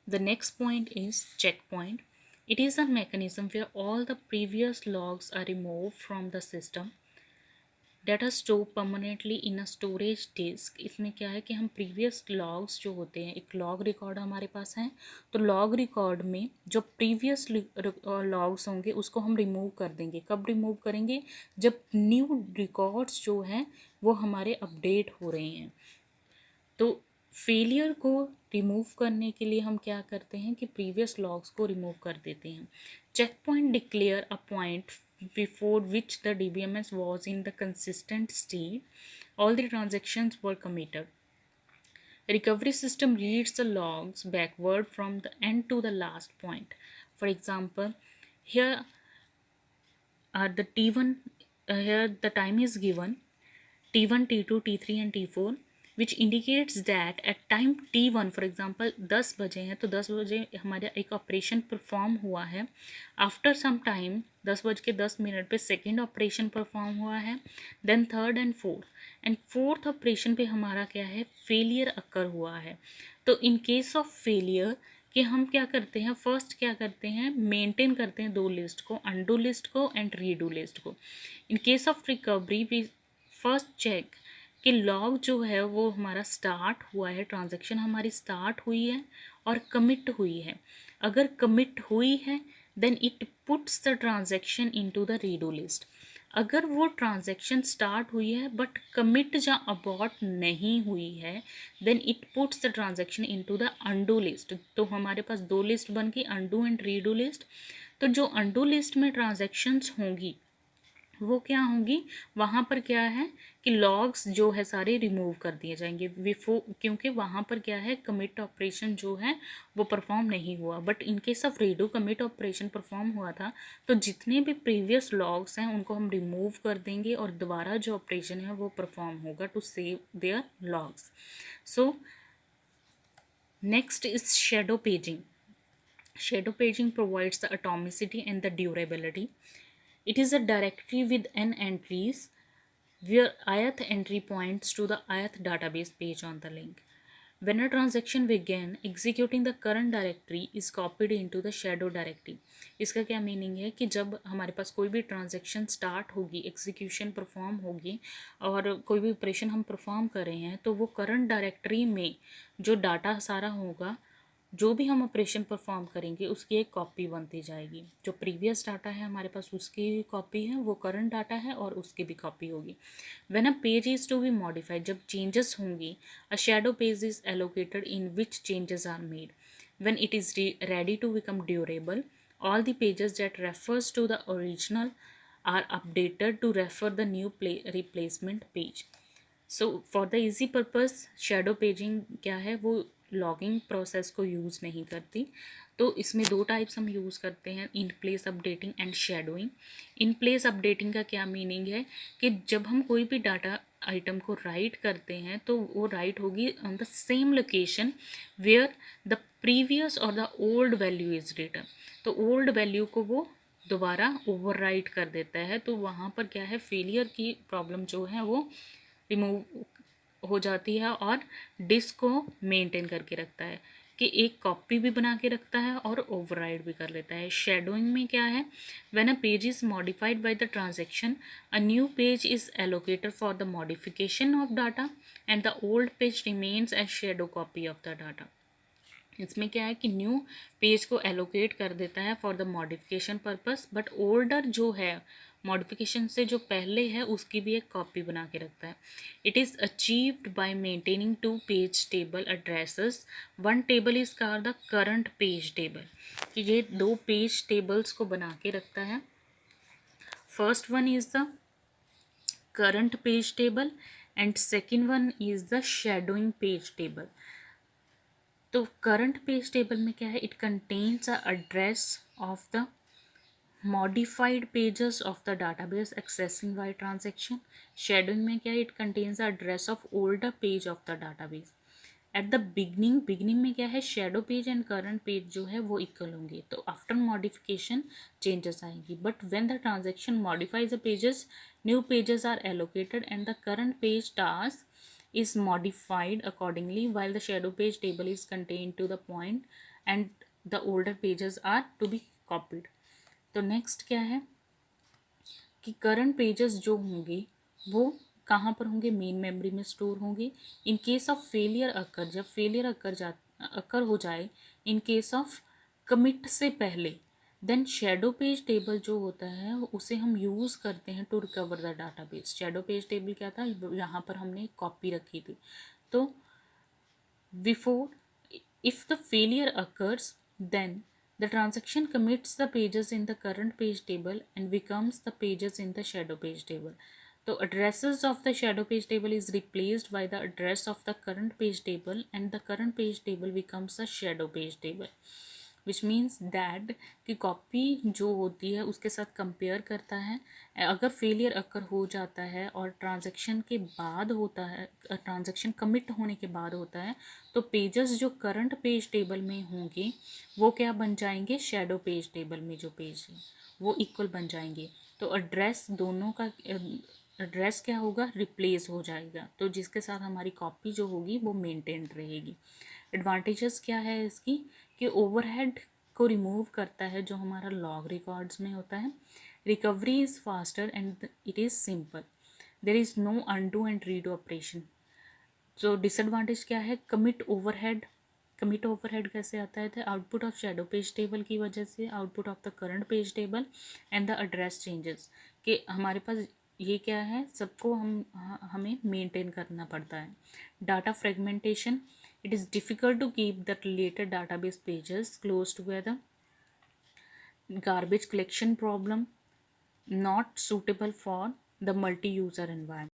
The next point is checkpoint. It is a mechanism where all the previous logs are removed from the system. Data store permanently in a storage disk. इसमें क्या है कि हम previous logs जो होते हैं, एक log record हमारे पास है, तो लॉग रिकॉर्ड में जो प्रीवियस लॉग्स होंगे उसको हम रिमूव कर देंगे। कब रिमूव करेंगे? जब न्यू रिकॉर्ड्स जो हैं वो हमारे अपडेट हो रहे हैं। तो फेलियर को रिमूव करने के लिए हम क्या करते हैं कि प्रीवियस लॉग्स को रिमूव कर देते हैं। Check point declare a point before which the DBMS was in the consistent state, all the transactions were committed. Recovery system reads the logs backward from the end to the last point. For example, here the T1, here the time is given T1, T2, T3 and T4, which indicates that at time T1, for example 10 बजे हैं तो 10 बजे हमारा एक operation perform हुआ है। After some time 10:10 पे second operation perform हुआ है, then third and fourth operation पे हमारा क्या है, फेलियर अकर हुआ है। तो इन केस ऑफ फेलियर कि हम क्या करते हैं, फर्स्ट क्या करते हैं, मेंटेन करते हैं दो लिस्ट को, अनडू लिस्ट को एंड रीडू लिस्ट को। In case of recovery we first check कि लॉग जो है वो हमारा स्टार्ट हुआ है, ट्रांजैक्शन हमारी स्टार्ट हुई है और कमिट हुई है। अगर कमिट हुई है then it puts the transaction into the redo list. अगर वो ट्रांजैक्शन स्टार्ट हुई है बट कमिट या अबॉर्ट नहीं हुई है then it puts the transaction into the undo list. तो हमारे पास दो लिस्ट बन गई, अनडू एंड रीडू लिस्ट। तो जो अनडू लिस्ट में ट्रांजैक्शंस होंगी वो क्या होंगी, वहाँ पर क्या है कि लॉग्स जो है सारे रिमूव कर दिए जाएंगे बिफोर, क्योंकि वहाँ पर क्या है, कमिट ऑपरेशन जो है वो परफॉर्म नहीं हुआ। But in case of redo commit operation perform हुआ था, तो जितने भी प्रीवियस लॉग्स हैं उनको हम रिमूव कर देंगे और दोबारा जो ऑपरेशन है वो परफॉर्म होगा to save their logs. So next is shadow paging. Shadow paging provides the atomicity and the durability. It is a directory with n entries where ith entry points to the ith database page on the link. When a transaction begin, executing the current directory is copied into the shadow directory. इसका क्या meaning है कि जब हमारे पास कोई भी transaction start होगी, execution perform होगी और कोई भी ऑपरेशन हम परफॉर्म कर रहे हैं, तो वो करंट डायरेक्टरी में जो डाटा सारा होगा, जो भी हम ऑपरेशन परफॉर्म करेंगे उसकी एक कॉपी बनती जाएगी। जो प्रीवियस डाटा है हमारे पास उसकी भी कॉपी है, वो करंट डाटा है और उसकी भी कॉपी होगी। When a page is to be modified, जब चेंजेस होंगी, a shadow page is allocated in which changes are made. When it is ready to become durable, all the pages that refers to the original are updated to refer the new replacement page. So for the easy purpose shadow paging क्या है, वो logging process को use नहीं करती। तो इसमें दो types हम यूज़ करते हैं, in place updating and shadowing. In place updating का क्या मीनिंग है कि जब हम कोई भी डाटा आइटम को राइट करते हैं तो वो राइट होगी on the same location where the previous और the old value is written. तो ओल्ड वैल्यू को वो दोबारा ओवरराइट कर देता है। तो वहाँ पर क्या है, फेलियर की प्रॉब्लम जो है वो रिमूव हो जाती है और डिस्क को मेंटेन करके रखता है, कि एक कॉपी भी बना के रखता है और ओवरराइड भी कर लेता है। शेडोइंग में क्या है, when a page is modified by the transaction, a new page is allocated for the modification of data and the old page remains as shadow copy of the data. इसमें क्या है कि न्यू पेज को allocate कर देता है for the modification purpose, but older जो है मॉडिफिकेशन से जो पहले है उसकी भी एक कॉपी बना के रखता है। It is achieved by maintaining two page table addresses. One table is called the current page table, कि ये दो पेज टेबल्स को बना के रखता है। First one is the current page table and second one is the shadowing page table. तो current page table में क्या है, it contains a address of the modified pages of the database accessing by transaction. Shadowing में क्या है, it contains the address of older page of the database. At the beginning में क्या है, shadow page and current page जो है वो equal होंगे, तो after modification changes आएंगी। But when the transaction modifies the pages, new pages are allocated and the current page task is modified accordingly while the shadow page table is contained to the point and the older pages are to be copied. तो next क्या है कि current pages जो होंगे वो कहाँ पर होंगे, मेन मेमोरी में स्टोर होंगे. इन केस ऑफ फेलियर अकर, जब फेलियर अकर हो जाए इन केस ऑफ कमिट से पहले, देन शेडो पेज टेबल जो होता है उसे हम यूज़ करते हैं to recover the database. Shadow page table क्या था, यहाँ पर हमने कॉपी रखी थी. तो before, if the failure occurs, then the transaction commits the pages in the current page table and becomes the pages in the shadow page table. So addresses of the shadow page table is replaced by the address of the current page table and the current page table becomes a shadow page table. Which means that कि copy जो होती है उसके साथ compare करता है. अगर failure अकर हो जाता है और ट्रांजैक्शन के बाद होता है, ट्रांजैक्शन कमिट होने के बाद होता है, तो पेजेस जो करंट पेज टेबल में होंगे वो क्या बन जाएंगे, शेडो पेज टेबल में जो पेज है वो इक्वल बन जाएंगे. तो एड्रेस दोनों का एड्रेस क्या होगा, रिप्लेस हो जाएगा. तो जिसके साथ हमारी कॉपी जो होगी वो मेंटेन रहेगी. एडवांटेजेस क्या है इसकी कि ओवरहेड को रिमूव करता है जो हमारा लॉग रिकॉर्ड्स में होता है. Recovery is faster and it is simple. There is no undo and redo operation. तो डिसएडवांटेज क्या है, कमिट ओवरहेड. कमिट ओवरहेड कैसे आता है, output of shadow page table की वजह से, output of the current page table and the address changes. कि हमारे पास ये क्या है, सबको हमें मेंटेन करना पड़ता है. Data fragmentation, it is difficult to keep the related database pages close together. Garbage collection problem, not suitable for the multi-user environment.